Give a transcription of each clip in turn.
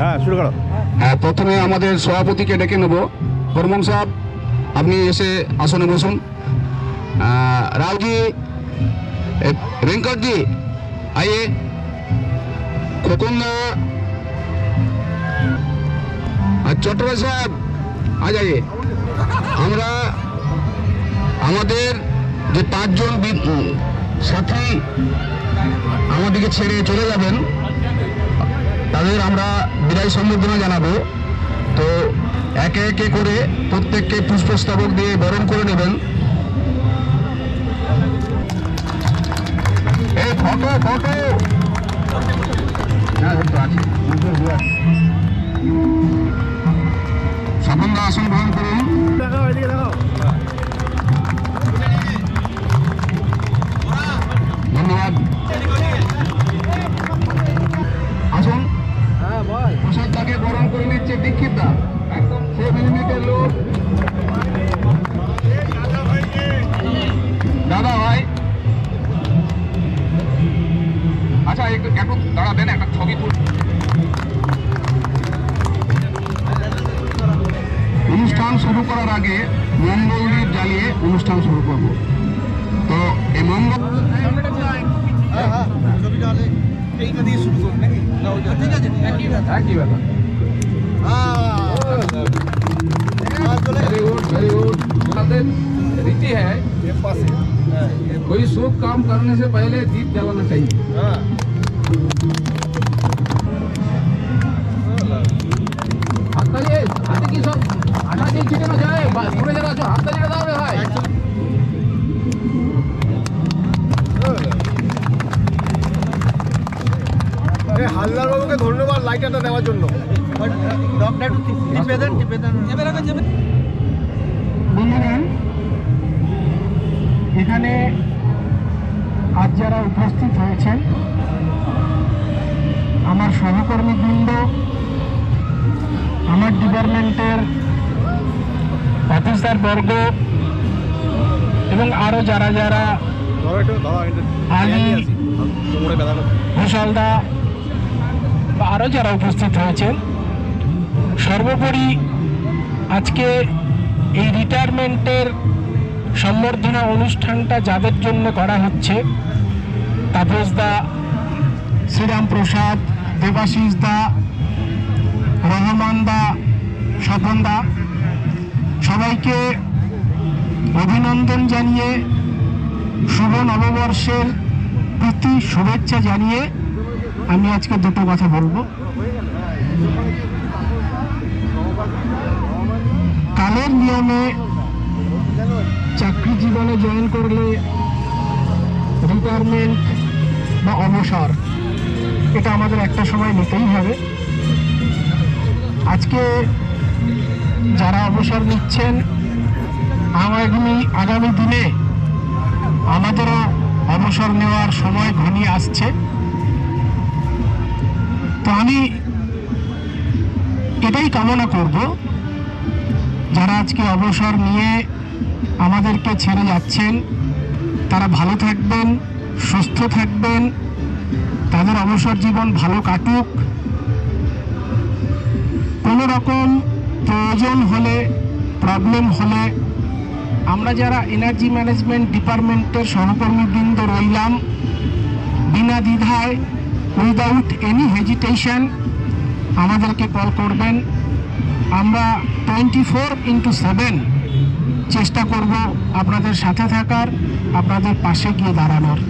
হ্যাঁ, শুরু করো। হ্যাঁ, প্রথমে আমাদের সভাপতিকে ডেকে নেব। বর্মন সাহেব, আপনি এসে আসনে বসুন। রাওজি, वेंकट जी आइए। खोकुंदा চট্টরাজ সাহেব আ যাইয়ে। আমরা আমাদের যে 5 জন সাথী আমাদেরকে ছেড়ে চলে যাবেন, তাদের আমরা বিদায় সম্বর্ধনা জানাবো। তো একে একে করে প্রত্যেককে পুষ্পস্তবক দিয়ে বরণ করে নেবেন। এই ফটো ফটো স্বপনদা আসন গ্রহণ করুন। ধন্যবাদ। আসুন। প্রসাদটাকে বরণ করে নিচ্ছে দীক্ষিতদা, একদম 7 মিনিটের লোক। দাদা ভাই, আচ্ছা একটু দাঁড়াবেন, একটা ছবি তুল। অনুষ্ঠান শুরু করার আগে মঙ্গল দ্বীপ জ্বালিয়ে অনুষ্ঠান শুরু করব। তো এই মঙ্গল रीति है, कोई शुभ काम करने से पहले दीप जलाना चाहिए। हाथ की सब आटा দিয়ে ছিটে না যায়, পুরো যারা আছো হাত দিয়ে দাও রে ভাই। এই হালদার বাবুকে ধন্যবাদ লাইটারটা দেওয়ার জন্য। বন্ধুগণ, এখানে আজ যারা উপস্থিত হয়েছেন, আমার সহকর্মীবৃন্দ, আমার ডিপার্টমেন্টের অফিসার বর্গ এবং আরও যারা যারা আলী, ঘোষালদা বা আরও যারা উপস্থিত হয়েছেন, সর্বোপরি আজকে এই রিটায়ারমেন্টের সম্বর্ধনা অনুষ্ঠানটা যাদের জন্য করা হচ্ছে, তাপসদা, শ্রীরাম প্রসাদ, দেবাশিস দা, রহমান দা, স্বপন দা, সবাইকে অভিনন্দন জানিয়ে শুভ নববর্ষের প্রীতি শুভেচ্ছা জানিয়ে আমি আজকে দুটো কথা বলবো। কালের নিয়মে চাকরি জীবনে জয়েন করলে রিটায়ারমেন্ট বা অবসর, এটা আমাদের একটা সময় নিতেই হবে। আজকে যারা অবসর নিচ্ছেন, আগামী দিনে আমাদেরও অবসর নেওয়ার সময় ঘনিয়ে আসছে। তো আমি এটাই কামনা করব, যারা আজকে অবসর নিয়ে আমাদেরকে ছেড়ে যাচ্ছেন, তারা ভালো থাকবেন, সুস্থ থাকবেন, তাদের অবসর জীবন ভালো কাটুক। কোনো রকম প্রয়োজন হলে, প্রবলেম হলে, আমরা যারা এনার্জি ম্যানেজমেন্ট ডিপার্টমেন্টের সহকর্মীবৃন্দ রইলাম, বিনা দ্বিধায়, উইদাউট এনি হেজিটেশন আমাদেরকে কল করবেন। আমরা 24x7 চেষ্টা করব আপনাদের সাথে থাকার, আপনাদের পাশে গিয়ে দাঁড়ানোর।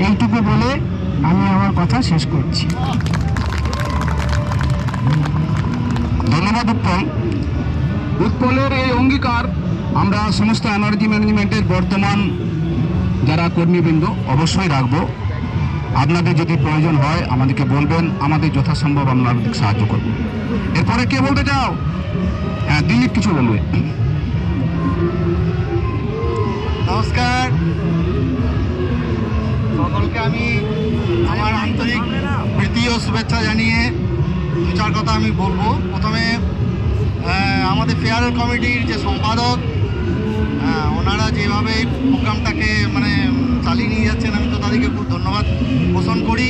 এইটুকু বলে আমি আমার কথা শেষ করছি। ধন্যবাদ উৎপল। উৎপলের এই অঙ্গীকার আমরা সমস্ত এনার্জি ম্যানেজমেন্টের বর্তমান যারা কর্মীবৃন্দ অবশ্যই রাখবো। আপনাদের যদি প্রয়োজন হয় আমাদেরকে বলবেন, আমাদের যথাসম্ভব আমরা আপনাদের সাহায্য করব। এরপরে কে বলতে চাও? হ্যাঁ, দিলীপ কিছু বলবে। নমস্কার সকলকে, আমি আমার আন্তরিক প্রীতি ও শুভেচ্ছা জানিয়ে দু চার কথা আমি বলবো। প্রথমে আমাদের ফেয়ারওয়েল কমিটির যে সম্পাদক, ওনারা যেভাবে প্রোগ্রামটাকে চালিয়ে নিয়ে যাচ্ছেন, আমি তো তাদেরকে খুব ধন্যবাদ পোষণ করি।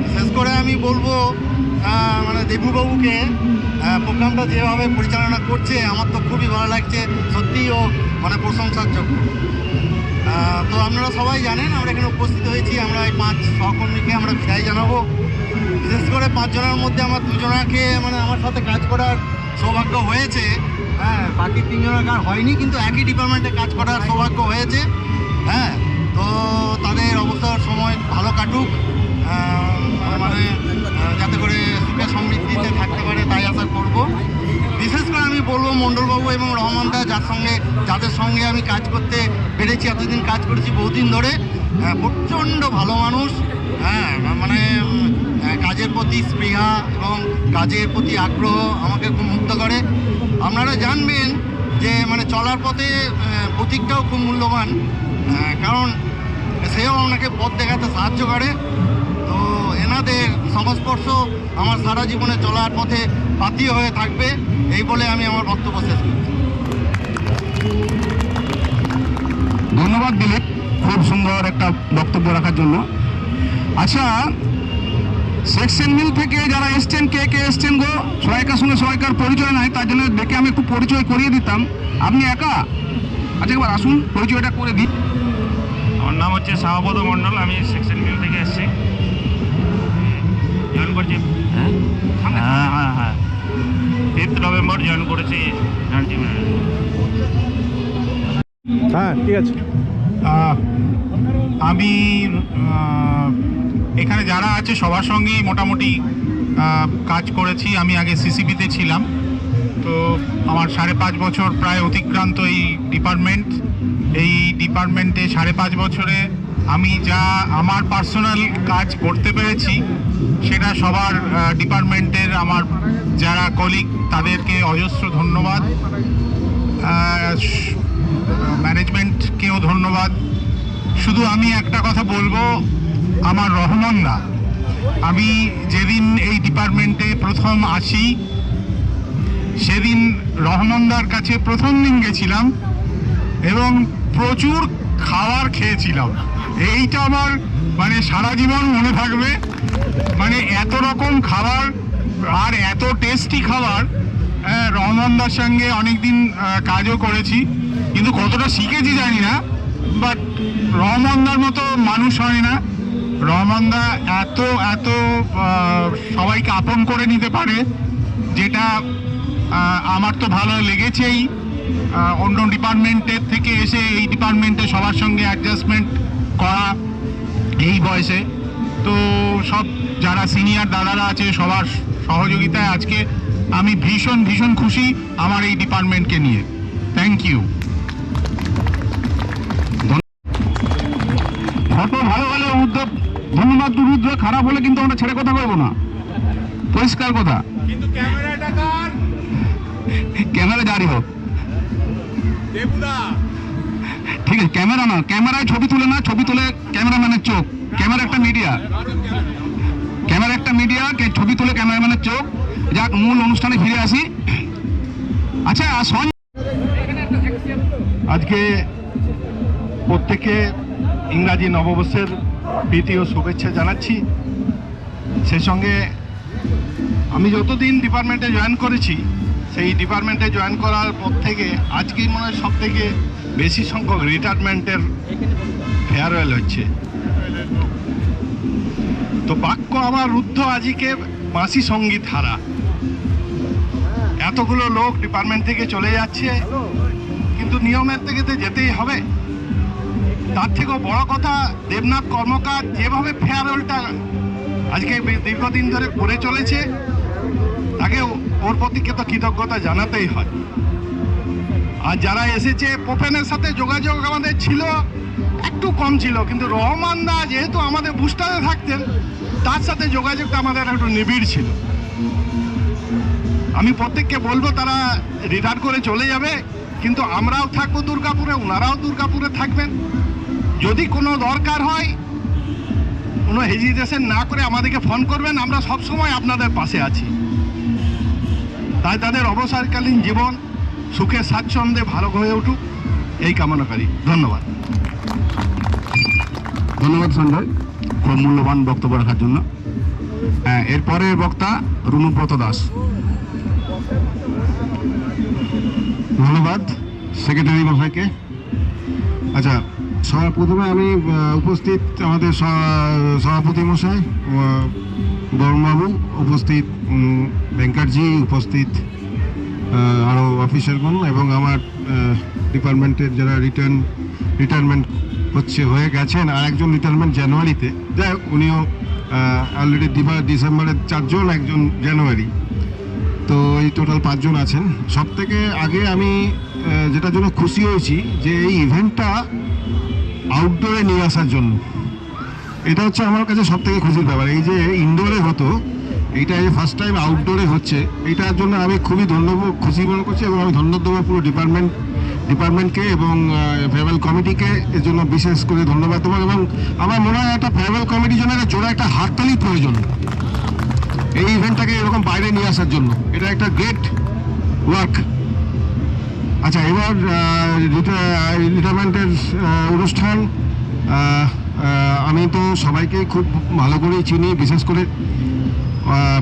বিশেষ করে আমি বলবো মানে দেবুবাবুকে প্রোগ্রামটা যেভাবে পরিচালনা করছে আমার তো খুবই ভালো লাগছে, সত্যিই ও মানে প্রশংসার যোগ্য। তো আপনারা সবাই জানেন আমরা এখানে উপস্থিত হয়েছি, আমরা এই 5 সহকর্মীকে আমরা বিদায় জানাবো। বিশেষ করে 5 জনের মধ্যে আমার 2 জনাকে মানে আমার সাথে কাজ করার সৌভাগ্য হয়েছে, হ্যাঁ, বাকি 3 জনের আর হয়নি, কিন্তু একই ডিপার্টমেন্টে কাজ করার সৌভাগ্য হয়েছে। হ্যাঁ, তো তাদের অবসর সময় ভালো কাটুক, মানে যাতে করে সুখে সমৃদ্ধিতে থাকতে পারে তাই আশা করব। বিশেষ করে আমি বলবো মণ্ডলবাবু এবং রহমানদা যাদের সঙ্গে আমি কাজ করতে পেরেছি, এতদিন কাজ করেছি বহুদিন ধরে, প্রচণ্ড ভালো মানুষ। হ্যাঁ, মানে কাজের প্রতি স্পৃহা এবং কাজের প্রতি আগ্রহ আমাকে খুব মুগ্ধ করে। আপনারা জানবেন যে মানে চলার পথে প্রতীকটাও খুব মূল্যবান, কারণ সেও আপনাকে পথ দেখাতে সাহায্য করে। তো এনাদের সংস্পর্শ আমার সারা জীবনে চলার পথে পাথেয় হয়ে থাকবে, এই বলে আমি আমার বক্তব্য শেষ করছি। ধন্যবাদ দিলীপ, খুব সুন্দর একটা বক্তব্য রাখার জন্য। আচ্ছা, সেকশন মিল থেকে যারা এসছেন, কে কে এসছেন গো? সবাইকার সঙ্গে সবাইকার পরিচয় নাই, তার জন্য ডেকে আমি একটু পরিচয় করিয়ে দিতাম। আপনি একা? আচ্ছা, একবার আসুন, পরিচয়টা করে দিই। আমার নাম হচ্ছে শাহপদ মণ্ডল, আমি সেকশন মিল থেকে এসেছি, জয়েন করছি। হ্যাঁ হ্যাঁ হ্যাঁ হ্যাঁ 5 নভেম্বর জয়েন করেছি। হ্যাঁ, ঠিক আছে। আমি এখানে যারা আছে সবার সঙ্গেই মোটামুটি কাজ করেছি। আমি আগে সিসিবিতে ছিলাম, তো আমার 5.5 বছর প্রায় অতিক্রান্ত এই ডিপার্টমেন্টে 5.5 বছরে আমি যা আমার পার্সোনাল কাজ করতে পেরেছি সেটা সবার ডিপার্টমেন্টের আমার যারা কলিগ তাদেরকে অজস্র ধন্যবাদ, ম্যানেজমেন্টকেও ধন্যবাদ। শুধু আমি একটা কথা বলবো, আমার রহমানদা, আমি যেদিন এই ডিপার্টমেন্টে প্রথম আসি সেদিন রহমানদার কাছে প্রথম দিন গেছিলাম এবং প্রচুর খাবার খেয়েছিলাম। এইটা আমার মানে সারা জীবন মনে থাকবে, মানে এত রকম খাবার আর এত টেস্টি খাবার। রহমানদার সঙ্গে অনেকদিন কাজও করেছি, কিন্তু কতটা শিখেছি জানি না, বাট রহমানদার মতো মানুষ হয় না। রহমানদা এত সবাইকে আপন করে নিতে পারে, যেটা আমার তো ভালো লেগেছেই। অন্য ডিপার্টমেন্টের থেকে এসে এই ডিপার্টমেন্টে সবার সঙ্গে অ্যাডজাস্টমেন্ট করা এই বয়সে, তো সব যারা সিনিয়র দাদারা আছে সবার সহযোগিতায় আজকে আমি ভীষণ খুশি আমার এই ডিপার্টমেন্টকে নিয়ে। Thank you. ফটো ভালো হলে উদ্যোগ ধন্যবাদ, দুরুদ্র খারাপ হলে কিন্তু আমরা ছেড়ে কথা বলবো না, পরিষ্কার কথা। কিন্তু ক্যামেরাটা কার? ক্যামেরা জারি হোক, দেবুদা। ঠিক আছে, ক্যামেরা না, ক্যামেরায় ছবি তুলে না, ছবি তুলে ক্যামেরাম্যানের চোখ। ক্যামেরা একটা মিডিয়া, ছবি তুলে ক্যামেরাম্যানের চোখ। যাক, মূল অনুষ্ঠানে ফিরে আসি। আচ্ছা, আজকে প্রত্যেকে ইংরাজি নববর্ষের প্রীতি ও শুভেচ্ছা জানাচ্ছি। সেই সঙ্গে আমি যতদিন ডিপার্টমেন্টে জয়েন করেছি, সেই ডিপার্টমেন্টে জয়েন করার পর থেকে আজকেই মনে হয় সব থেকে বেশি সংখ্যক রিটায়ারমেন্টের ফেয়ারওয়েল হচ্ছে। তো বাক্য আমার রুদ্ধ আজিকে বাঁশি সঙ্গীত হারা। এতগুলো লোক ডিপার্টমেন্ট থেকে চলে যাচ্ছে, কিন্তু নিয়মের থেকে তো যেতেই হবে। তার থেকেও বড় কথা, দেবনাথ কর্মকার যেভাবে ফেয়ারওয়েলটা আজকে দীর্ঘদিন ধরে করে চলেছে, তাকে ওর প্রতিকে তো কৃতজ্ঞতা জানাতেই হয়। আর যারা এসেছে, পোপেনের সাথে যোগাযোগ আমাদের ছিল, একটু কম ছিল, কিন্তু রহমানদা যেহেতু আমাদের বুস্টারে থাকতেন, তার সাথে যোগাযোগটা আমাদের একটু নিবিড় ছিল। আমি প্রত্যেককে বলবো তারা রিটায়ার করে চলে যাবে, কিন্তু আমরাও থাকবো দুর্গাপুরে, ওনারাও দুর্গাপুরে থাকবেন। যদি কোনো দরকার হয়, কোনো হেজিটেশন না করে আমাদেরকে ফোন করবেন, আমরা সবসময় আপনাদের পাশে আছি। তাই তাদের অবসরকালীন জীবন সুখে স্বাচ্ছন্দ্যে ভালো হয়ে উঠুক, এই কামনাকারী। ধন্যবাদ। ধন্যবাদ সঞ্জয়, খুব মূল্যবান বক্তব্য রাখার জন্য। এরপরের বক্তা রুনুব্রত দাস। ধন্যবাদ সেক্রেটারি মশাইকে। আচ্ছা, সবার প্রথমে আমি উপস্থিত আমাদের সভাপতি মশাই বরুণবাবু, উপস্থিত ভেঙ্কটজি, উপস্থিত আরও অফিসারগণ এবং আমার ডিপার্টমেন্টের যারা রিটায়ারমেন্ট হয়ে গেছেন, আর একজন রিটায়ারমেন্ট জানুয়ারিতে, যাই হোক উনিও অলরেডি ডিসেম্বরের 4 জন, একজন জানুয়ারি, তো এই টোটাল 5 জন আছেন। সব থেকে আগে আমি যেটার জন্য খুশি হয়েছি যে এই ইভেন্টটা আউটডোরে নিয়ে আসার জন্য, এটা হচ্ছে আমার কাছে সব থেকে খুশির ব্যাপার। এই যে ইনডোরে হতো, এইটা এই ফার্স্ট টাইম আউটডোরে হচ্ছে, এইটার জন্য আমি খুবই খুশি মনে করছি এবং আমি ধন্যবাদ দেবো পুরো ডিপার্টমেন্টকে এবং ফেয়ারওয়েল কমিটিকে এর জন্য বিশেষ করে ধন্যবাদ দেবো। এবং আমার মনে হয় একটা ফেয়ারওয়েল কমিটির জন্য একটা জোড়া একটা হাততালির প্রয়োজন এই ইভেন্টটাকে এরকম বাইরে নিয়ে আসার জন্য। এটা একটা গ্রেট ওয়ার্ক। আচ্ছা, এবার রিটায়ারমেন্টের অনুষ্ঠান, আমি তো সবাইকে খুব ভালো করেই চিনি, বিশেষ করে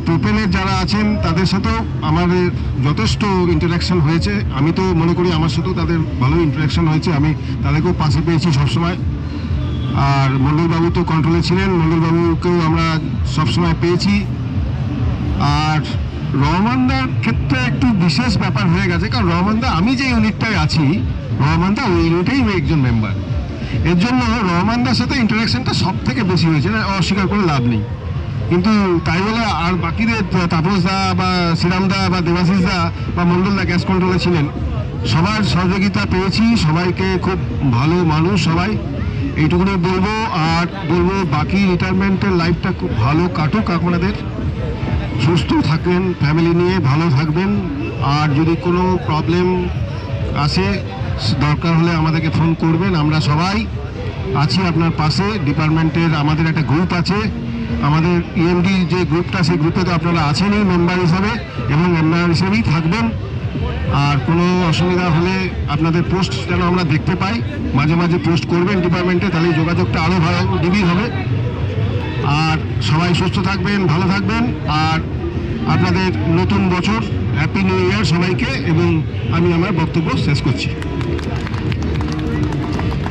প্রোপেনের যারা আছেন তাদের সাথেও আমাদের যথেষ্ট ইন্টারাকশন হয়েছে। আমি তো মনে করি আমার সাথেও তাদের ভালো ইন্টারাকশন হয়েছে, আমি তাদেরকেও পাশে পেয়েছি সবসময়। আর মণ্ডলবাবু তো কন্ট্রোলে ছিলেন, মণ্ডলবাবুকেও আমরা সবসময় পেয়েছি। আর রহমানদার ক্ষেত্রে একটু বিশেষ ব্যাপার হয়ে গেছে, কারণ রহমানদা, আমি যে ইউনিটটায় আছি, রহমানদা ওই ইউনিটেই একজন মেম্বার, এর জন্য রহমানদার সাথে ইন্টারাকশনটা সব থেকে বেশি হয়েছে, অস্বীকার করে লাভ নেই। কিন্তু তাই বলে আর বাকিদের তাপসদা বা শ্রীরামদা বা দেবাশিসদা বা মণ্ডলদা গ্যাস কন্ট্রোলে ছিলেন, সবার সহযোগিতা পেয়েছি, সবাইকে খুব ভালো মানুষ সবাই, এইটুকুনি বলবো। আর বলবো বাকি রিটায়ারমেন্টের লাইফটা খুব ভালো কাটুক আপনাদের, সুস্থ থাকেন, ফ্যামিলি নিয়ে ভালো থাকবেন। আর যদি কোনো প্রবলেম আসে, দরকার হলে আমাদেরকে ফোন করবেন, আমরা সবাই আছি আপনার পাশে। ডিপার্টমেন্টের আমাদের একটা গ্রুপ আছে, আমাদের ইএমডি যে গ্রুপটা, সেই গ্রুপে তো আপনারা আছেনই মেম্বার হিসাবে এবং মেম্বার হিসেবেই থাকবেন। আর কোনো অসুবিধা হলে আপনাদের পোস্ট যেন আমরা দেখতে পাই, মাঝে মাঝে পোস্ট করবেন ডিপার্টমেন্টে, তাহলে যোগাযোগটা আরও ভালো নিবিড় হবে। আর সবাই সুস্থ থাকবেন, ভালো থাকবেন। আর আপনাদের নতুন বছর, হ্যাপি নিউ ইয়ার সবাইকে, এবং আমি আমার বক্তব্য শেষ করছি।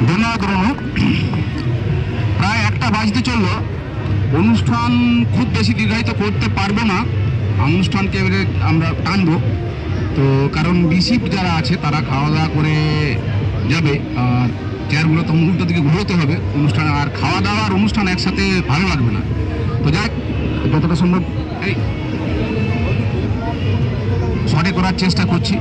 ধন্যবাদ রনু। প্রায় 1টা বাজতে চললো, অনুষ্ঠান খুব বেশি দীর্ঘায়িত করতে পারবো না, অনুষ্ঠানকে এবারে আমরা টানবো। তো কারণ রিসিপ্ট যারা আছে তারা খাওয়া দাওয়া করে যাবে, আর চেয়ারগুলো তো মুহূর্ত দিকে ঘুরোতে হবে অনুষ্ঠানে, আর খাওয়া দাওয়ার অনুষ্ঠান একসাথে ভালো লাগবে না। তো যাক, যতটা সম্ভব এই শর্টে করার চেষ্টা করছি।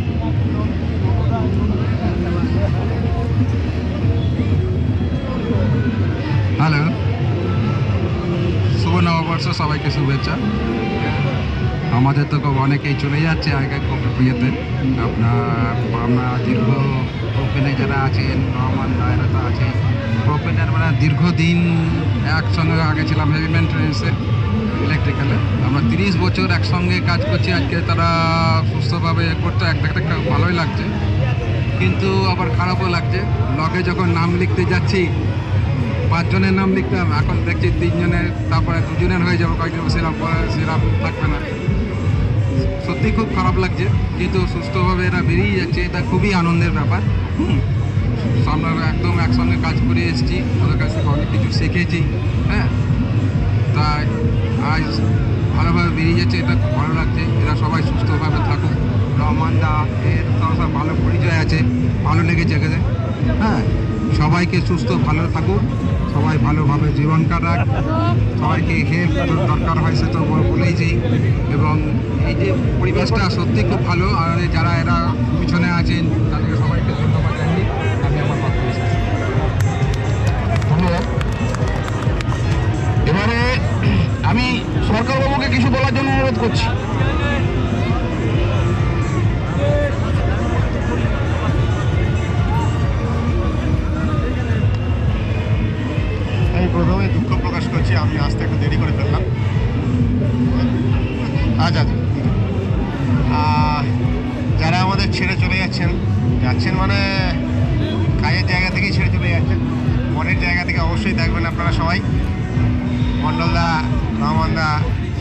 হ্যালো, শুভ নববর্ষ, সবাইকে শুভেচ্ছা। আমাদের তো অনেকেই চলে যাচ্ছে আগের ইয়েতে, আমরা দীর্ঘ প্রোপেনে যারা আছেন, রহমান দায়রা তো আছে, প্রোপেনের মানে দীর্ঘদিন একসঙ্গে আগে ছিলাম হেভি মেনটেন্যান্সে ইলেকট্রিক্যালে, আমরা 30 বছর একসঙ্গে কাজ করছি। আজকে তারা সুস্থভাবে করতে একটা ভালোই লাগছে, কিন্তু আবার খারাপও লাগছে। লগে যখন নাম লিখতে যাচ্ছি, 5 জনের নাম লিখতাম, এখন দেখছি 3 জনের, তারপরে 2 জনের হয়ে যাবে, কয়েকজন সেরাম থাকবে না। সত্যি খুব খারাপ লাগছে, কিন্তু সুস্থভাবে এরা বেরিয়ে যাচ্ছে, এটা খুবই আনন্দের ব্যাপার। আমরা একদম একসঙ্গে কাজ করে এসেছি, ওদের কাছ থেকে অনেক কিছু শিখেছি। হ্যাঁ, তাই আজ ভালোভাবে বেরিয়ে যাচ্ছে, এটা খুব ভালো লাগছে। এরা সবাই সুস্থভাবে থাকুক। রহমান দা এর সব ভালো পরিচয় আছে, ভালো লেগেছে এখানে। হ্যাঁ, সবাইকে সুস্থ ভালো থাকুক, সবাই ভালোভাবে জীবন কাটাক, সবাইকে হেল্প দরকার হয় সে তো বলেইছি। এবং এই যে পরিবেশটা সত্যি খুব ভালো, আর যারা এরা পিছনে আছেন তাদেরকে সবাইকে ধন্যবাদ জানিয়ে আমি আমার বক্তব্য শেষ করছি। ধন্যবাদ। এবারে আমি সরকারবাবুকে কিছু বলার জন্য অনুরোধ করছি। আমি প্রথমে দুঃখ প্রকাশ করছি, আমি আসতে একটু দেরি করে ফেললাম। আচ্ছা, যারা আমাদের ছেড়ে চলে যাচ্ছেন মানে কাজের জায়গা থেকেই ছেড়ে চলে যাচ্ছেন, মনের জায়গা থেকে অবশ্যই থাকবেন আপনারা সবাই। মণ্ডলদা, রহমানদা,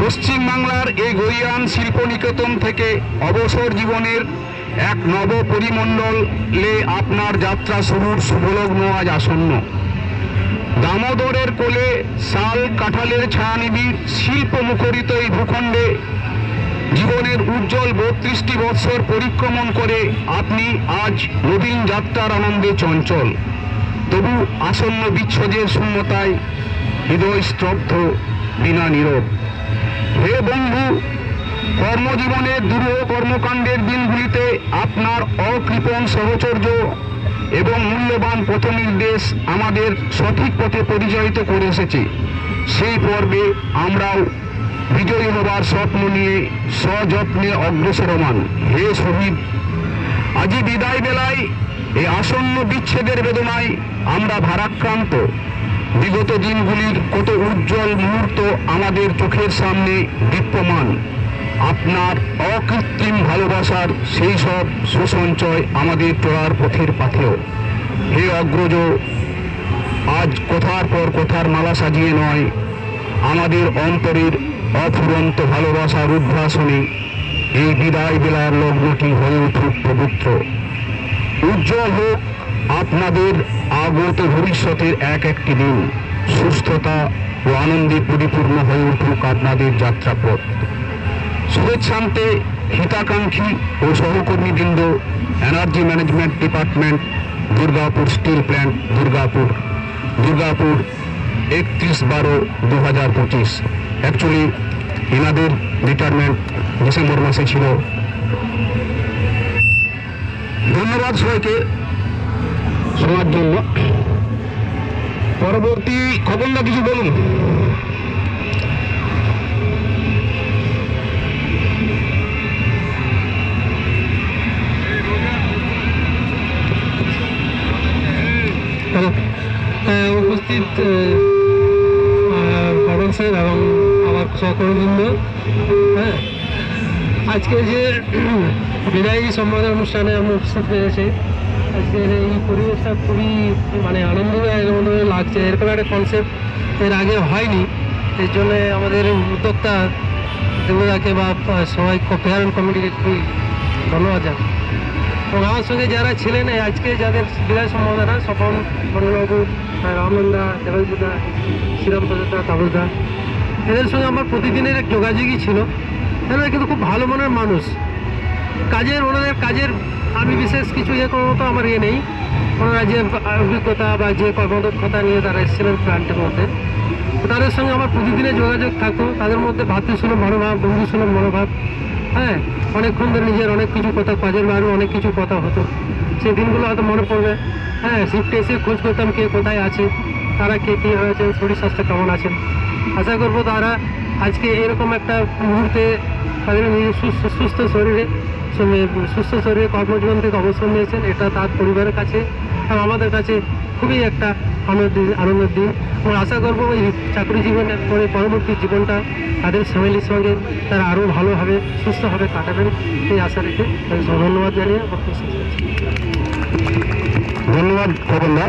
পশ্চিমবাংলার এই গরিয়ান শিল্পনিকেতন থেকে অবসর জীবনের এক নব পরিমণ্ডলে আপনার যাত্রা শুরুর শুভলগ্ন আজ আসন্ন। দামোদরের কোলে শাল কাঁঠালের ছায়ানিবিড় শিল্প মুখরিত এই ভূখণ্ডে জীবনের উজ্জ্বল 32টি বৎসর পরিক্রমণ করে আপনি আজ নবীন যাত্রার আনন্দে চঞ্চল। তবু আসন্ন বিচ্ছেদের শূন্যতায় হৃদয় স্তব্ধ, বিনা নীরব। হে বন্ধু, কর্মজীবনের দুরূহ কর্মকাণ্ডের দিনগুলিতে আপনার অকৃপণ সহচর্য এবং মূল্যবান পথনির্দেশ আমাদের সঠিক পথে পরিচালিত করে এসেছে। সেই পর্বে আমরাও বিজয়ী হবার স্বপ্ন নিয়ে সযত্নে অগ্রসরমান। হে শহীদ, আজি বিদায় বেলায় এই আসন্ন বিচ্ছেদের বেদনায় আমরা ভারাক্রান্ত। বিগত দিনগুলির কত উজ্জ্বল মুহূর্ত আমাদের চোখের সামনে দীপ্যমান। আপনার অকৃত্রিম ভালোবাসার সেই সব সুসঞ্চয় আমাদের চলার পথের পাথেয়। হে অগ্রজ, আজ কথার পর কথার মালা সাজিয়ে নয়, আমাদের অন্তরের অফুরন্ত ভালোবাসার উদ্ভাসনে এই বিদায় বেলার লগ্নটি হয়ে উঠুক পবিত্র। উজ্জ্বল হোক আপনাদের আগত ভবিষ্যতের এক একটি দিন। সুস্থতা ও আনন্দে পরিপূর্ণ হয়ে উঠুক আপনাদের যাত্রাপথ। শুভেচ্ছান্তে হিতাকাঙ্ক্ষী ও সহকর্মীবৃন্দ, energy management department, Durgapur steel plant, Durgapur 31/12/2025। Actually এনাদের রিটায়ারমেন্ট ডিসেম্বর মাসে ছিল। ধন্যবাদ সবাইকে শোনার জন্য। পরবর্তী খবরটা কিছু বলুন। উপস্থিত বড়ন স্যার এবং আমার সহকর্মীবৃন্দ, হ্যাঁ, আজকে যে বিদায়ী সম্বোধন অনুষ্ঠানে আমরা উপস্থিত হয়েছি, আজকের এই পরিবেশটা খুবই আনন্দদায়ক লাগছে। এরকম একটা কনসেপ্ট এর আগে হয়নি। এর জন্য আমাদের উদ্যোক্তা দেবদাকে বা সবাই ফেয়ার কমিটিকে খুবই ধন্যবাদ জানাই। এবং আমার সঙ্গে যারা ছিলেন আজকে যাদের বিদায় সম্বোধনা, স্বপন বড়বাবু, রামনন্দা, দেবাজদা, শ্রীরামপ্রসাদা, তাপসদা, এদের সঙ্গে আমার প্রতিদিনের এক যোগাযোগই ছিল। এরা কিন্তু খুব ভালো মনের মানুষ। ওনাদের কাজের আমি বিশেষ কিছু কোনো মতো আমার নেই। ওনারা যে অভিজ্ঞতা বা যে কর্মদক্ষতা নিয়ে তারা এসেছিলেন প্ল্যান্টের মধ্যে, তাদের সঙ্গে আমার প্রতিদিনের যোগাযোগ থাকতো। তাদের মধ্যে ভাতৃসুলভ মনোভাব, বন্ধুসুলভ মনোভাব, হ্যাঁ, অনেকক্ষণ ধরে নিজের অনেক কিছু কথা, কাজের বাইরে অনেক কিছু কথা হতো। সেই দিনগুলো হয়তো মনে পড়বে। হ্যাঁ, শিফটে এসে খোঁজ করতাম কে কোথায় আছে, তারা কে কী হয়েছেন, শরীর স্বাস্থ্য কেমন আছেন। আশা করবো তারা আজকে এরকম একটা মুহূর্তে তাদের নিজের সুস্থ শরীরে কর্মজীবন থেকে অবসর নিয়েছেন। এটা তার পরিবারের কাছে আর আমাদের কাছে খুবই একটা আনন্দের দিন। এবং আশা করবো এই চাকরি জীবনের পরে পরবর্তী জীবনটা তাদের ফ্যামিলির সঙ্গে তারা আরও ভালোভাবে সুস্থভাবে কাটাবেন, এই আশা রেখে ধন্যবাদ জানিয়ে বক্তব্য শেষ করছি। ধন্যবাদ খবরদা।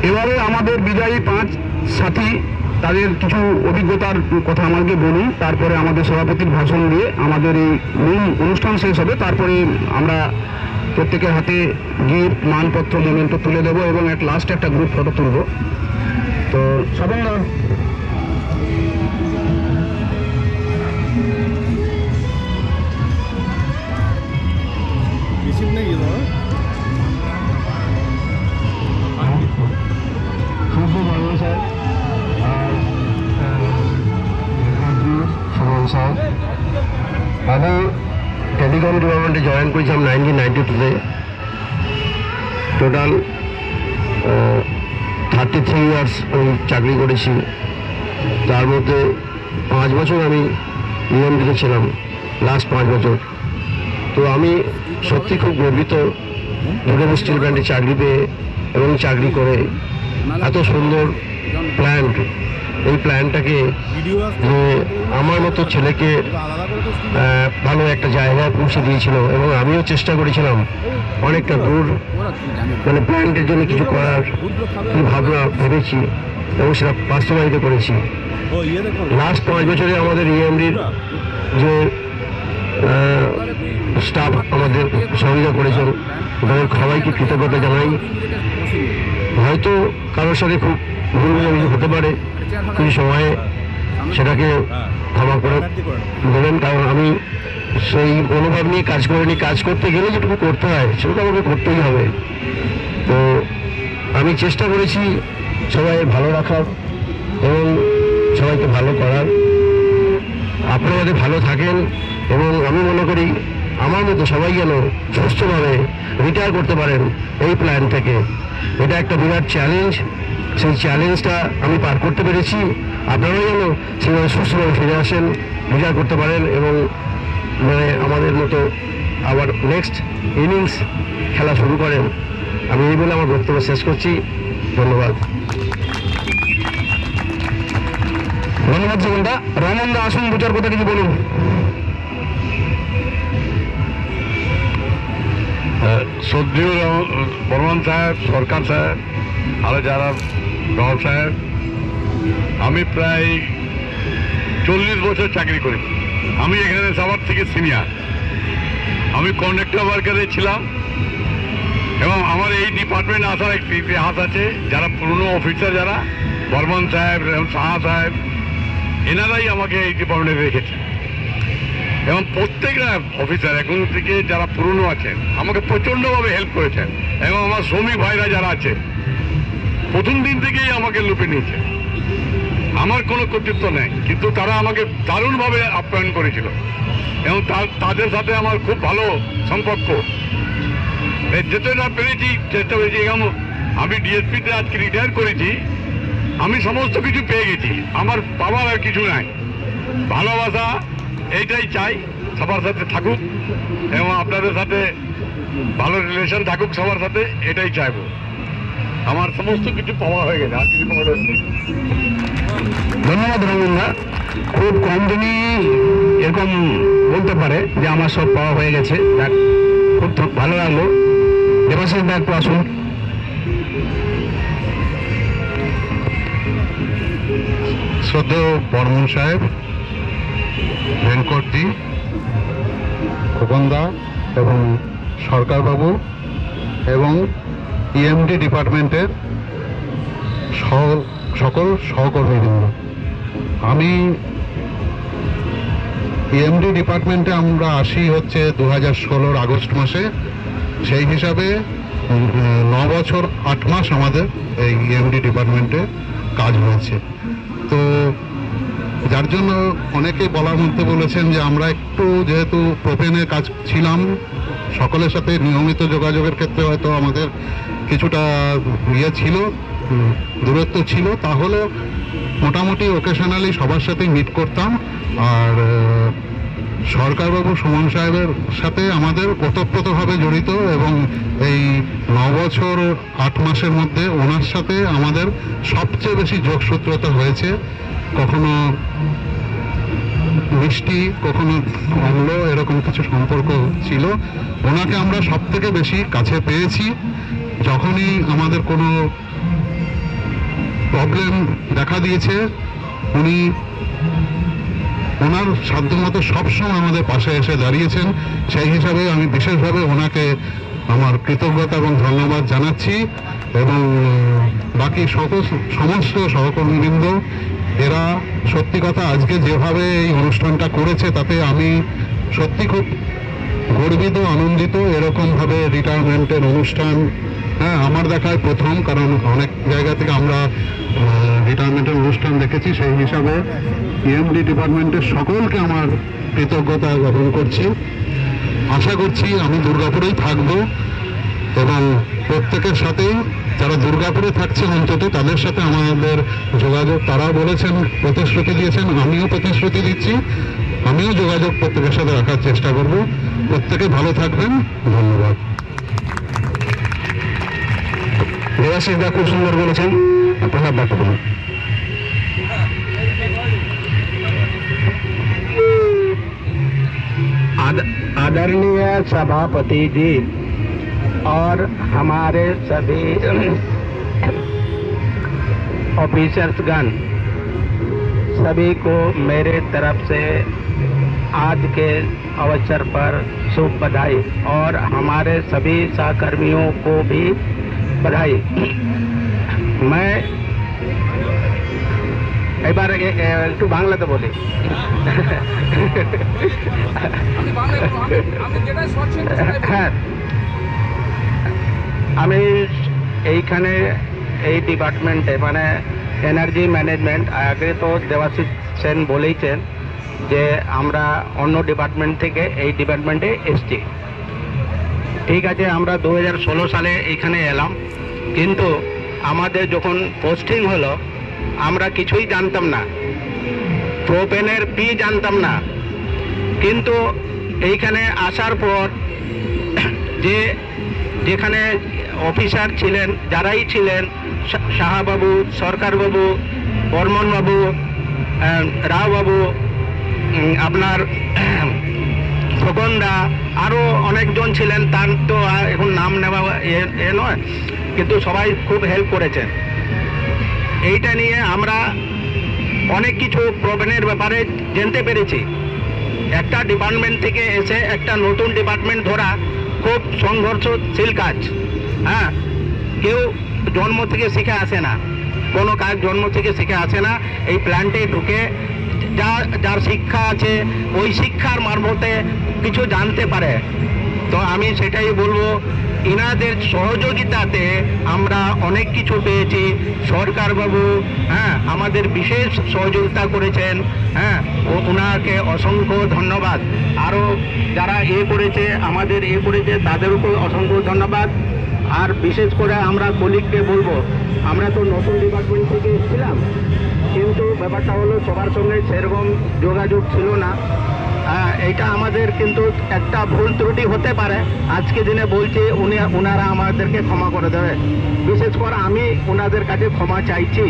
এবারে আমাদের বিদায়ী 5 সাথী তাদের কিছু অভিজ্ঞতার কথা আমাকে বলুন। তারপরে আমাদের সভাপতির ভাষণ দিয়ে আমাদের এই মূল অনুষ্ঠান শেষ হবে। তারপরে আমরা প্রত্যেকের হাতে গিফট, মানপত্র, মোমেন্টো তুলে দেবো এবং লাস্টে একটা গ্রুপ ফটো তুলব। তো সবাই আমি টেলিকম ডিপার্টমেন্টে জয়েন করেছিলাম 1992-তে। টোটাল 33 ইয়ার্স আমি চাকরি করেছি। তার মধ্যে 5 বছর আমি নিয়মিত ছিলাম, লাস্ট 5 বছর। তো আমি সত্যি খুব গর্বিত দুর্গাপুর স্টিল প্ল্যান্টে চাকরি পেয়ে এবং চাকরি করে এত সুন্দর প্ল্যান্ট এই প্ল্যানটাকে যে আমার মতো ছেলেকে ভালো একটা জায়গায় পৌঁছে দিয়েছিল, এবং আমিও চেষ্টা করেছিলাম অনেকটা দূর মানে প্ল্যান্টের জন্য কিছু করার কি ভাবনা ভেবেছি এবং সেটা বাস্তবায়িত করেছি। লাস্ট 5 বছরে আমাদের ইএমডির যে স্টাফ আমাদের সহযোগিতা করেছেন তাদের সবাইকে কৃতজ্ঞতা জানাই। হয়তো কারোর সাথে খুব ভুল বোঝাবুঝি হতে পারে, কিছু সময়ে সেটাকে ক্ষমা করে দেবেন, কারণ আমি সেই মনোভাব নিয়ে কাজ করিনি। কাজ করতে গেলে যেটুকু করতে হয় সেটা আমাকে করতেই হবে। তো আমি চেষ্টা করেছি সবাই ভালো রাখার এবং সবাইকে ভালো করার। আপনারা যাতে ভালো থাকেন এবং আমি মনে করি আমার মতো সবাই যেন সুস্থভাবে রিটায়ার করতে পারেন এই প্ল্যান থেকে। এটা একটা বিরাট চ্যালেঞ্জ, সেই চ্যালেঞ্জটা আমি পার করতে পেরেছি। আপনারাও যেন সেভাবে সুস্থভাবে ফিরে আসেন, রিটায়ার করতে পারেন এবং মানে আমাদের মতো আবার নেক্সট ইনিংস খেলা শুরু করেন। আমি এই বলে আমার বক্তব্য শেষ করছি। ধন্যবাদ। ধন্যবাদ জীবনদা। রমনদা আসুন, বিচার কথা কিছু বলুন। শ্রদ্ধেয় বর্মন সাহেব, সরকার সাহেব, আরও যারা রাও সাহেব, আমি প্রায় 40 বছর চাকরি করেছি। আমি এখানে সবার থেকে সিনিয়র। আমি কন্ডাক্টর ওয়ার্কারে ছিলাম এবং আমার এই ডিপার্টমেন্ট আসার একটি ইতিহাস আছে। যারা পুরনো অফিসার, যারা বর্মন সাহেব, সাহা সাহেব, এনারাই আমাকে এই ডিপার্টমেন্টে রেখেছে এবং প্রত্যেকটা অফিসার এখন থেকে যারা পুরনো আছেন আমাকে প্রচণ্ডভাবে হেল্প করেছেন এবং আমার শ্রমিক ভাইরা যারা আছে প্রথম দিন থেকেই আমাকে লুপে নিয়েছে। আমার কোনো কর্তৃত্ব নেই, কিন্তু তারা আমাকে দারুণভাবে আপ্যায়ন করেছিল এবং তাদের সাথে আমার খুব ভালো সম্পর্ক। যেটা পেরেছি চেষ্টা করেছি। এবং আমি ডিএসপিতে আজকে রিটায়ার করেছি, আমি সমস্ত কিছু পেয়ে গেছি, আমার পাওয়ার আর কিছু নাই। ভালোবাসা এইটাই চাই, সবার সাথে থাকুক এবং আপনাদের সাথে ভালো রিলেশন থাকুক সবার সাথে, এটাই চাইবো। আমার সমস্ত কিছু পাওয়া হয়ে গেছে, আর কিছু পাওয়া যাচ্ছে। ধন্যবাদ রমনদা। খুব কম দিনই এরকম বলতে পারে যে আমার সব পাওয়া হয়ে গেছে। খুব ভালো লাগলো। দেবাশিস দা একটু আসুন। শ্রদ্ধেয় বর্মন সাহেব, ভেঙ্কটজি, খোকনদা এবং সরকারবাবু এবং ইএমডি ডিপার্টমেন্টের সকল সহকর্মীবৃন্দ, আমি ইএমডি ডিপার্টমেন্টে আমরা আসি হচ্ছে 2016 আগস্ট মাসে। সেই হিসাবে 9 বছর 8 মাস আমাদের এই ইএমডি ডিপার্টমেন্টে কাজ হয়েছে। তো যার জন্য অনেকেই বলার মধ্যে বলেছেন যে আমরা একটু যেহেতু প্রোপেনের কাজ ছিলাম, সকলের সাথে নিয়মিত যোগাযোগের ক্ষেত্রে হয়তো আমাদের কিছুটা ছিল, দূরত্ব ছিল, তাহলে মোটামুটি ওকেশনালি সবার সাথেই মিট করতাম। আর সরকারবাবু সুমন সাহেবের সাথে আমাদের ওতপ্রোতভাবে জড়িত এবং এই 9 বছর 8 মাসের মধ্যে ওনার সাথে আমাদের সবচেয়ে বেশি যোগসূত্রতা হয়েছে। কখনো মিষ্টি, কখনো অম্ল, এরকম কিছু সম্পর্ক ছিল। ওনাকে আমরা সব থেকে বেশি কাছে পেয়েছি। যখনই আমাদের কোনো প্রবলেম দেখা দিয়েছে উনি ওনার সাধ্যমতো সবসময় আমাদের পাশে এসে দাঁড়িয়েছেন। সেই হিসাবে আমি বিশেষভাবে ওনাকে আমার কৃতজ্ঞতা এবং ধন্যবাদ জানাচ্ছি। এবং বাকি সমস্ত সহকর্মীবৃন্দ, এরা সত্যি কথা আজকে যেভাবে এই অনুষ্ঠানটা করেছে তাতে আমি সত্যি খুব গর্বিত, আনন্দিত। এরকমভাবে রিটায়ারমেন্টের অনুষ্ঠান আমার দেখায় প্রথম, কারণ অনেক জায়গা থেকে আমরা রিটায়ারমেন্টের অনুষ্ঠান দেখেছি। সেই হিসাবে ইএমডি ডিপার্টমেন্টের সকলকে আমার কৃতজ্ঞতা জ্ঞাপন করছি। আশা করছি আমি দুর্গাপুরেই থাকবো এবং প্রত্যেকের সাথেই, যারা দুর্গাপুরে থাকছেন অন্তত তাদের সাথে আমাদের যোগাযোগ, তারা বলেছেন, প্রতিশ্রুতি দিয়েছেন, আমিও প্রতিশ্রুতি দিচ্ছি, আমিও যোগাযোগ প্রত্যেকের সাথে রাখার চেষ্টা করব। প্রত্যেকে ভালো থাকবেন। ধন্যবাদ। দেবাশিস দা খুব সুন্দর বলেছেন, আপনারা বাকি বলুন। आदरणीय सभापति जी और हमारे सभी ऑफिसर्सगण, सभी को मेरे तरफ से आज के अवसर पर शुभ बधाई और हमारे सभी सहकर्मियों को भी बधाई। मैं एक बार একটু বাংলাতে বলি। হ্যাঁ, আমি এইখানে এই ডিপার্টমেন্টে মানে এনার্জি ম্যানেজমেন্ট, আগে তো দেবাশিস সেন বলেইছেন যে আমরা অন্য ডিপার্টমেন্ট থেকে এই ডিপার্টমেন্টে এসছি। ঠিক আছে, আমরা 2016 সালে এইখানে এলাম, কিন্তু আমাদের যখন পোস্টিং হলো আমরা কিছুই জানতাম না, প্রোপেনের পি জানতাম না। কিন্তু এইখানে আসার পর যেখানে অফিসার ছিলেন, যারাই ছিলেন, সাহাবাবু, সরকারবাবু, বর্মনবাবু, রাওবাবু, আপনার খোকনদা, আরও অনেকজন ছিলেন, তার তো এখন নাম নেওয়া এ নয়, কিন্তু সবাই খুব হেল্প করেছেন। এইটা নিয়ে আমরা অনেক কিছু প্রবলেমের ব্যাপারে জানতে পেরেছি। একটা ডিপার্টমেন্ট থেকে এসে একটা নতুন ডিপার্টমেন্ট ধরা খুব সংঘর্ষশীল কাজ। হ্যাঁ, কেউ জন্ম থেকে শিখে আসে না, কোনো কাজ জন্ম থেকে শিখে আসে না। এই প্ল্যান্টে ঢুকে যার শিক্ষা আছে ওই শিক্ষার মারফতে কিছু জানতে পারে। তো আমি সেটাই বলবো, ইনাদের সহযোগিতাতে আমরা অনেক কিছু পেয়েছি। সরকারবাবু আমাদের বিশেষ সহযোগিতা করেছেন, ওনাকে অসংখ্য ধন্যবাদ। আরও যারা করেছে, আমাদের করেছে, তাদেরকেও অসংখ্য ধন্যবাদ। আর বিশেষ করে আমরা কলিগকে বলবো, আমরা তো নতুন ডিপার্টমেন্ট থেকে এসেছিলাম, কিন্তু ব্যাপারটা হলো সবার সঙ্গে সেরকম যোগাযোগ ছিল না। এইটা আমাদের কিন্তু একটা ভুল ত্রুটি হতে পারে। আজকে দিনে বলছি ওনারা আমাদেরকে ক্ষমা করে দেবে, বিশেষ করে আমি ওনাদের কাছে ক্ষমা চাইছি।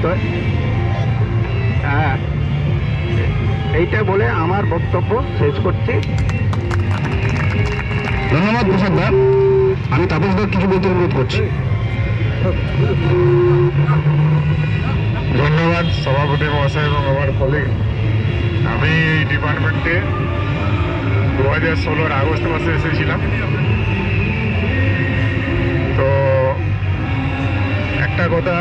তো এইটা বলে আমার বক্তব্য শেষ করছি। ধন্যবাদ প্রসাদ দা। আমি তাপস দা কিছু বলতে অনুরোধ করছি। ধন্যবাদ সভাপতি মহাশয় এবং আমার কলিগ। আমি এই ডিপার্টমেন্টে 2016 আগস্ট মাসে এসেছিলাম। তো একটা কথা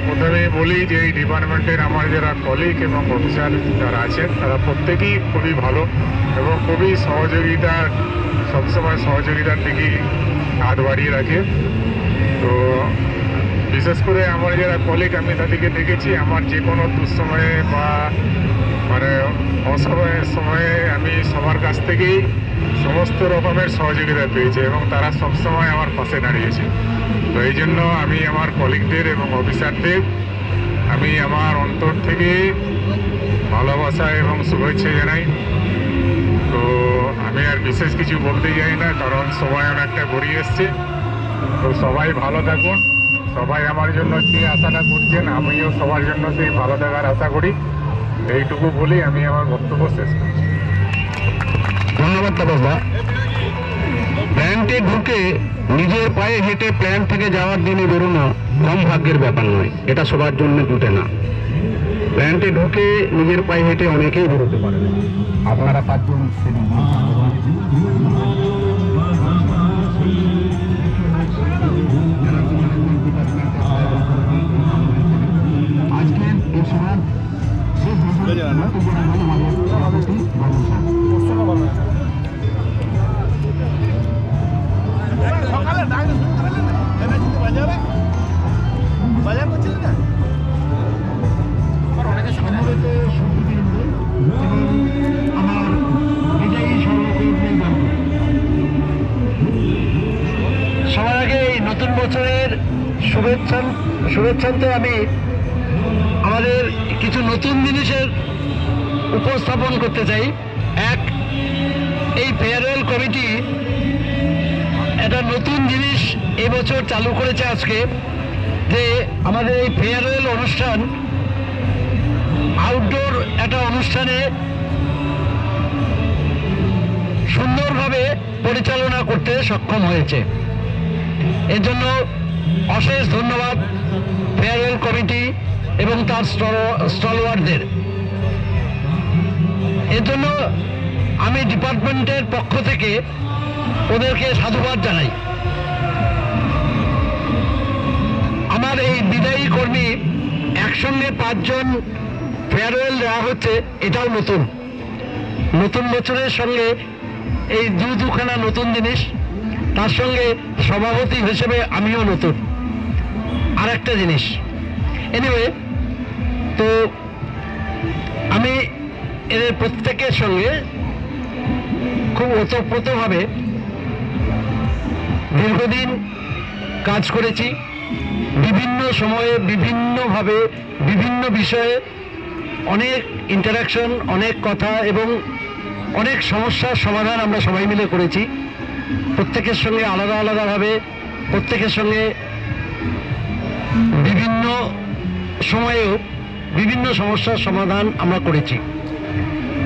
প্রথমে বলি যে এই ডিপার্টমেন্টের আমার যারা কলিগ এবং অফিসার যারা আছেন তারা প্রত্যেকেই খুবই ভালো এবং খুবই সবসময় সহযোগিতার দিকেই হাত বাড়িয়ে রাখে। তো বিশেষ করে আমার যারা কলিগ, আমি তাদেরকে দেখেছি আমার যে কোনো দুঃসময়ে বা মানে অসময়ের সময়ে আমি সবার কাছ থেকেই সমস্ত রকমের সহযোগিতা পেয়েছি এবং তারা সবসময় আমার পাশে দাঁড়িয়েছে। তো এই জন্য আমি আমার কলিগদের এবং অফিসারদের আমি আমার অন্তর থেকে ভালোবাসা এবং শুভেচ্ছা জানাই। তো আমি আর বিশেষ কিছু বলতে চাই না, কারণ সময় অনেকটা গড়িয়ে এসছে। তো সবাই ভালো থাকুন, সবাই আমার জন্য যে আশাটা করছেন আমিও সবার জন্য সেই ভালো থাকার আশা করি। এইটুকু বলি আমি আমার বক্তব্য শেষ করছি। ধন্যবাদ তাপস দা। প্ল্যান্টে ঢুকে নিজের পায়ে হেঁটে প্ল্যান্ট থেকে যাওয়ার দিনে বেরোনো কম ভাগ্যের ব্যাপার নয়, এটা সবার জন্য জুটে না। প্ল্যান্টে ঢুকে নিজের পায়ে হেঁটে অনেকেই বেরোতে পারে না। আপনারা 5 জন আজকের এই সময় সবার আগে এই নতুন বছরের শুভেচ্ছাতে আমি আমাদের কিছু নতুন জিনিসের উপস্থাপন করতে চাই। এই ফেয়ারওয়েল কমিটি একটা নতুন জিনিস এবছর চালু করেছে আজকে, যে আমাদের এই ফেয়ারওয়েল অনুষ্ঠান আউটডোর একটা অনুষ্ঠানে সুন্দরভাবে পরিচালনা করতে সক্ষম হয়েছে। এর জন্য অশেষ ধন্যবাদ ফেয়ারওয়েল কমিটি এবং তার স্টলওয়ার্ডদের। এর জন্য আমি ডিপার্টমেন্টের পক্ষ থেকে ওদেরকে সাধুবাদ জানাই। আমার এই বিদায়ী কর্মী একসঙ্গে 5 জন ফেয়ারওয়েল দেওয়া হচ্ছে, এটাও নতুন বছরের সঙ্গে এই দুখানা নতুন জিনিস, তার সঙ্গে সভাপতি হিসেবে আমিও নতুন আর একটা জিনিস। এনিওয়ে, তো আমি এদের প্রত্যেকের সঙ্গে খুব ওতপ্রোতভাবে দীর্ঘদিন কাজ করেছি, বিভিন্ন সময়ে বিভিন্নভাবে বিভিন্ন বিষয়ে অনেক ইন্টারাকশন, অনেক কথা এবং অনেক সমস্যার সমাধান আমরা সবাই মিলে করেছি। প্রত্যেকের সঙ্গে আলাদা আলাদাভাবে, প্রত্যেকের সঙ্গে বিভিন্ন সময়েও বিভিন্ন সমস্যার সমাধান আমরা করেছি।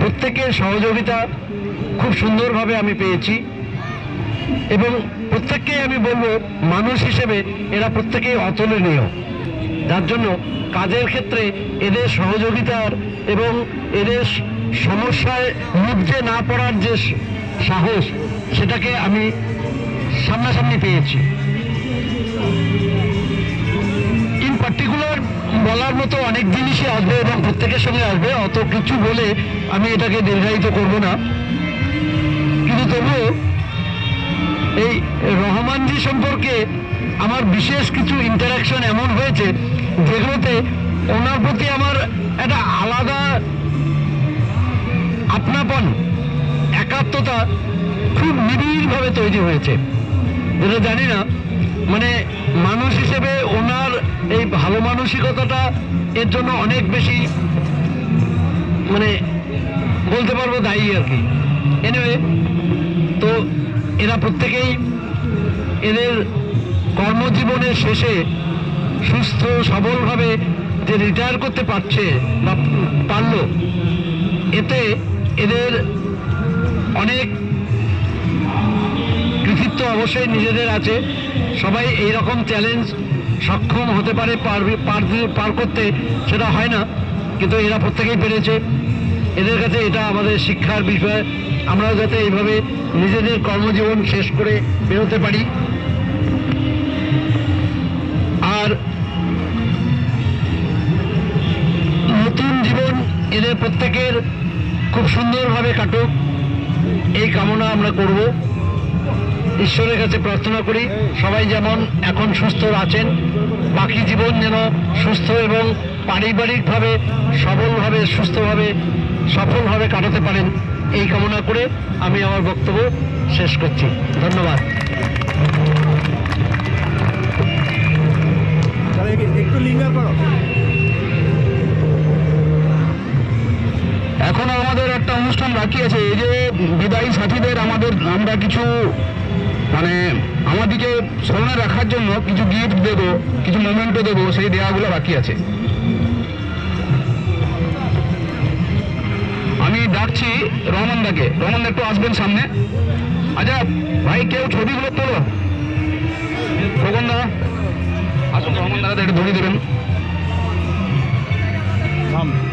প্রত্যেকের সহযোগিতা খুব সুন্দরভাবে আমি পেয়েছি এবং প্রত্যেককেই আমি বলবো মানুষ হিসেবে এরা প্রত্যেকেই অতুলনীয়, যার জন্য কাজের ক্ষেত্রে এদের সহযোগিতার এবং এদের সমস্যায় মুগ্ধে না পড়ার যে সাহস, সেটাকে আমি সামনাসামনি পেয়েছি। ইন পার্টিকুলার বলার মতো অনেক জিনিসই আসবে এবং প্রত্যেকের সঙ্গে আসবে, অত কিছু বলে আমি এটাকে দীর্ঘায়িত করব না। কিন্তু তবুও এই রহমানজি সম্পর্কে আমার বিশেষ কিছু ইন্টারাকশন এমন হয়েছে যেগুলোতে ওনার প্রতি আমার একটা আলাদা আপনাপন, একাত্মতা খুব নিবিড়ভাবে তৈরি হয়েছে, যেটা জানি না, মানে মানুষ হিসেবে ওনার এই ভালো মানসিকতাটা এর জন্য অনেক বেশি, মানে বলতে পারবো দায়ী আর কি। এনিওয়ে, তো এরা প্রত্যেকেই এদের কর্মজীবনের শেষে সুস্থ সবলভাবে যে রিটায়ার করতে পারছে বা পারলো, এতে এদের অনেক কৃতিত্ব অবশ্যই নিজেদের আছে। সবাই এই রকম চ্যালেঞ্জ সক্ষম হতে পারে, পার করতে, সেটা হয় না, কিন্তু এরা প্রত্যেকেই পেরেছে। এদের কাছে এটা আমাদের শিক্ষার বিষয়, আমরাও যাতে এইভাবে নিজেদের কর্মজীবন শেষ করে বেরোতে পারি। আর নতুন জীবন এদের প্রত্যেকের খুব সুন্দরভাবে কাটুক, এই কামনা আমরা করব। ঈশ্বরের কাছে প্রার্থনা করি সবাই যেমন এখন সুস্থ আছেন, বাকি জীবন যেন সুস্থ এবং পারিবারিকভাবে সবলভাবে, সুস্থভাবে, সফলভাবে কাটাতে পারেন, এই কামনা করে আমি আমার বক্তব্য শেষ করছি। ধন্যবাদ। এখনো আমাদের একটা অনুষ্ঠান বাকি আছে। এই যে বিদায়ী সাথীদের আমরা কিছু মানে আমাদেরকে স্মরণে রাখার জন্য কিছু গিফট দেবো, কিছু মোমেন্টও দেবো, সেই দেওয়াগুলো বাকি আছে। আমি ডাকছি রহমানদাকে। রহমানদা একটু আসবেন সামনে। আচ্ছা ভাই, কেউ ছবিগুলো তোলো। খোকনদা আসুন, রহমানদাকে একটু ধরিয়ে দেবেন।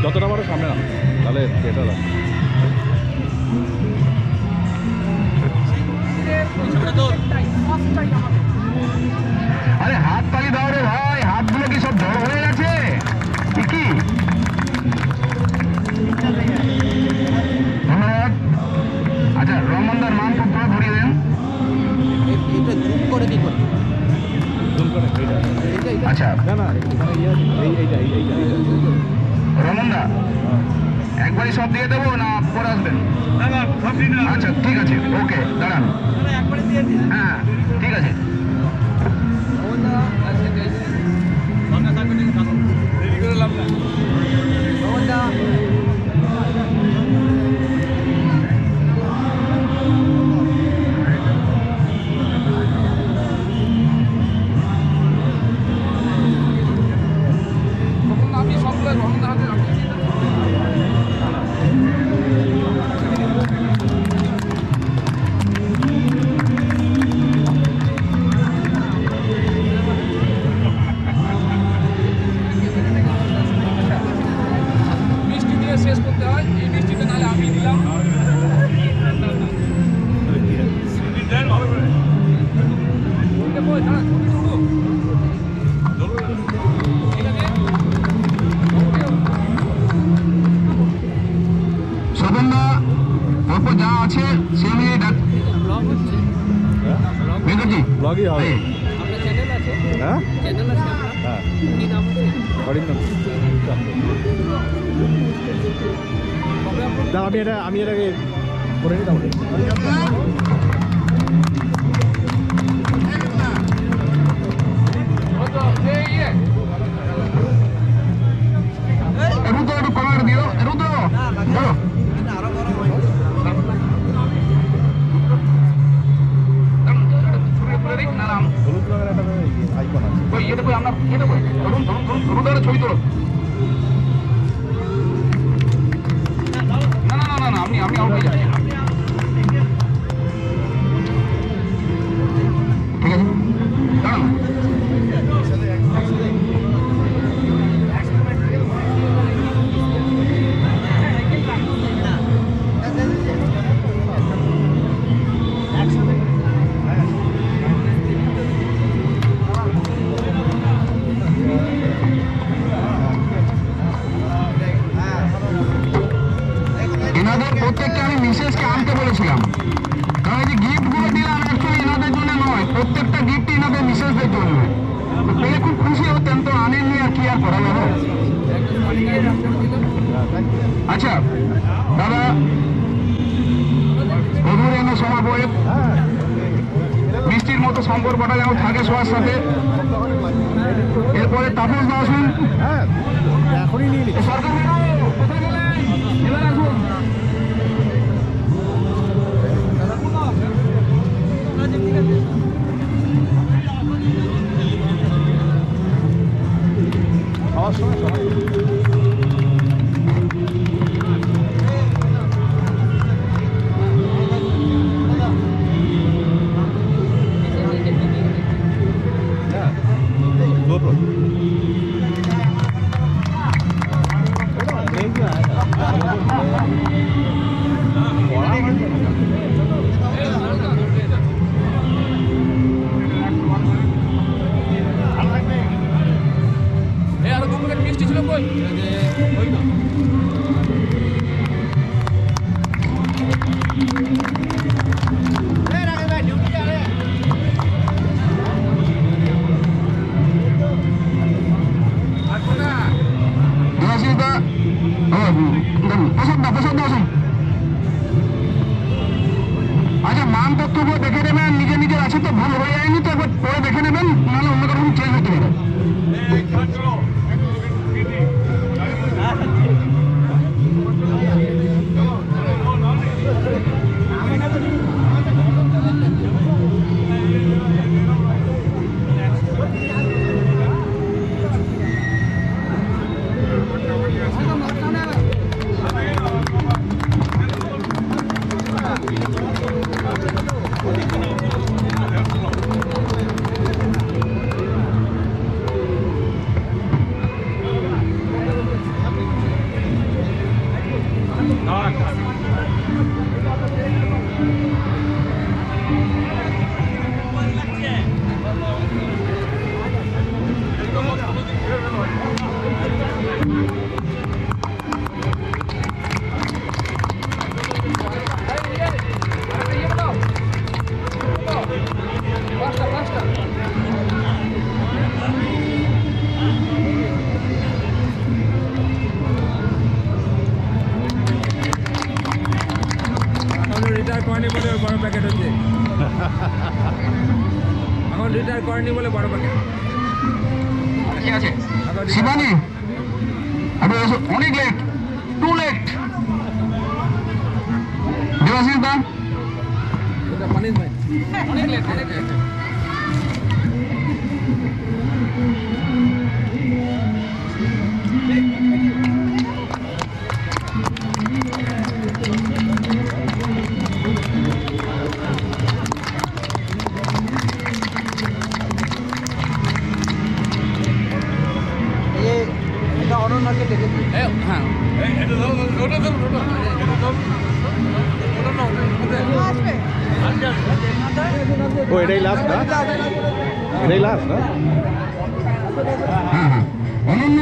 যতটা বড় সামনে না, তাহলে এটা আরে হাত তালি দাও রে ভাই, হাতগুলো কি সব জড় হয়ে গেছে কি? ধন্যবাদ। আচ্ছা, রহমানদার মান পত্র ধরিয়ে দেন। আচ্ছা রহমানদা, একবারই সব দিয়ে দেবো না পরে আসবেন? আচ্ছা ঠিক আছে, ওকে, দাঁড়ান। হ্যাঁ ঠিক আছে। নাকি ব্লগই হবে। আপনার চ্যানেল আছে? হ্যাঁ চ্যানেল আছে আপনার? হ্যাঁ কি নাম আছে? অরিন্দম দাও আমি এটাকে করে নিই তাহলে। রুদ্র একটু কমেন্ট দিও রুদ্র বলো। হলুদ রঙের একটা আইকন আছে। রুদ্রের ছবি তোলো। না আমি আউট হয়ে যাচ্ছি। ঠিক আছে দাঁড়ান। এনাদের প্রত্যেককে আমি মিসেসকে আনতে বলেছিলাম, কারণ এই যে গিফটগুলো দিলাম অ্যাকচুয়ালি এনাদের জন্য নয়, প্রত্যেকটা গিফট এনাদের মিসেসদের জন্য। তো পেলে খুব খুশি হতেন, তো আনেননি আর কি আর করা যাবে। আচ্ছা দাদা বধুর এনে সমাবয়ে মিষ্টির মতো সম্পর্কটা যেন থাকে সবার সাথে। এরপরে তাপস দা আসুন। হ্যাঁ এখনই নিয়ে নিচ্ছি। সরকার কোথায় গেলেন? এবার আসুন। খাওয়ার সময় সবাই GoPro আচ্ছা মান তথ্যগুলো দেখে নেবেন, নিজে নিজের আছে তো ভুল হয়ে যায়নি তো একবার পরে দেখে নেবেন, নাহলে অন্য কোনো চেঞ্জ হতে পারে। রিটায়ার করেনি বলে বড় প্যাকেট হচ্ছে, এখন রিটায়ার করেনি বলে বড় প্যাকেট। ঠিক আছে শিবানী, আপনি অনেক লেট, টু লেট। দেবাশিস দা এটা পানিশমেন্ট, অনেক লেট, অনেক লেট। হ্যাঁ ও এটাই লাস্ট না, এটাই লাস্ট না। অনন্য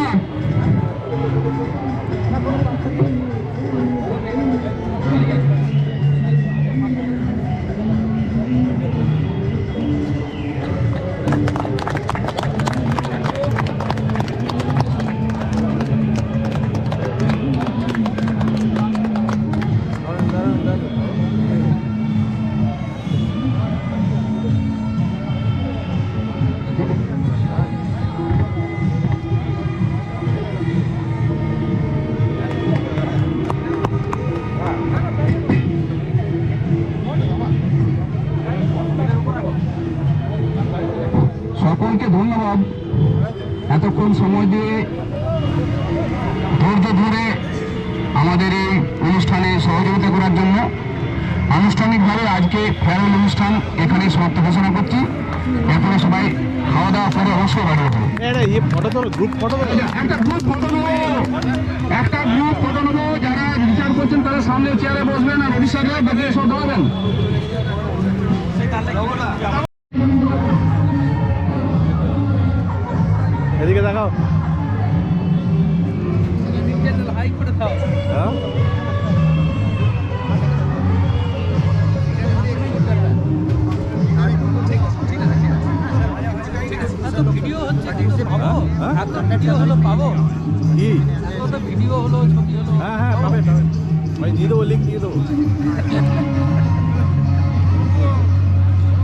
সকলকে ধন্যবাদ এতক্ষণ সময় দিয়ে ধৈর্য ধরে আমাদের এই অনুষ্ঠানে সহযোগিতা করার জন্য। আনুষ্ঠানিকভাবে আজকে ফেয়ারওয়েল অনুষ্ঠান এখানে সমাপ্ত ঘোষণা করছি। এরপরে সবাই খাওয়া দাওয়া করে অবশ্যই বাড়ি যাবো। একটা গ্রুপ ফটো নেবো, যারা বিচার করছেন তারা সামনে চেয়ারে বসবেন আর অফিসাররা বাকি সব দাঁড়াবেন। এদিকে দেখাও। হাই করে দাও। ভিডিও হচ্ছে কিন্তু পাবো, এত ভিডিও হলো পাবো কি এত ভিডিও হলো ছবি হলো। হ্যাঁ হ্যাঁ পাবে পাবে, আমি দিয়ে দেবো, লিঙ্ক দিয়ে দেবো,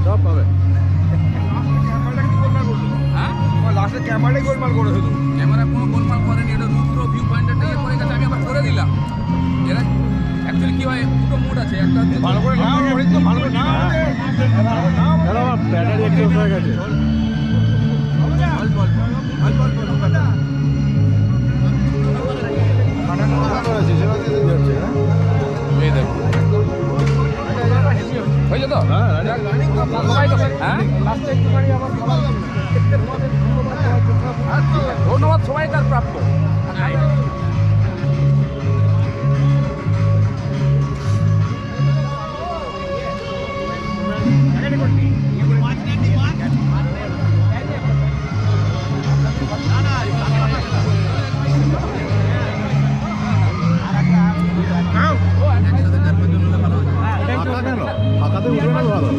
সব পাবে। লাস্টে ক্যামেরাই গোলমাল করে শুধু। ক্যামেরা কোনো গোলমাল করেনি, এটা রুদ্র ভিউ পয়েন্টটা ইয়ে করে গেছে, আমি আবার করে দিলাম। এরা অ্যাকচুয়ালি কি হয়, দুটো মুড আছে, একটা হচ্ছে ভালো করে নাও, ভালো করে নাও, ব্যাটারি এক্সচেঞ্জ হয়ে গেছে। হয়েছে তো? ধন্যবাদ, সবাই তার প্রাপ্য। ফাঁকাতে উঠবে না ভালো।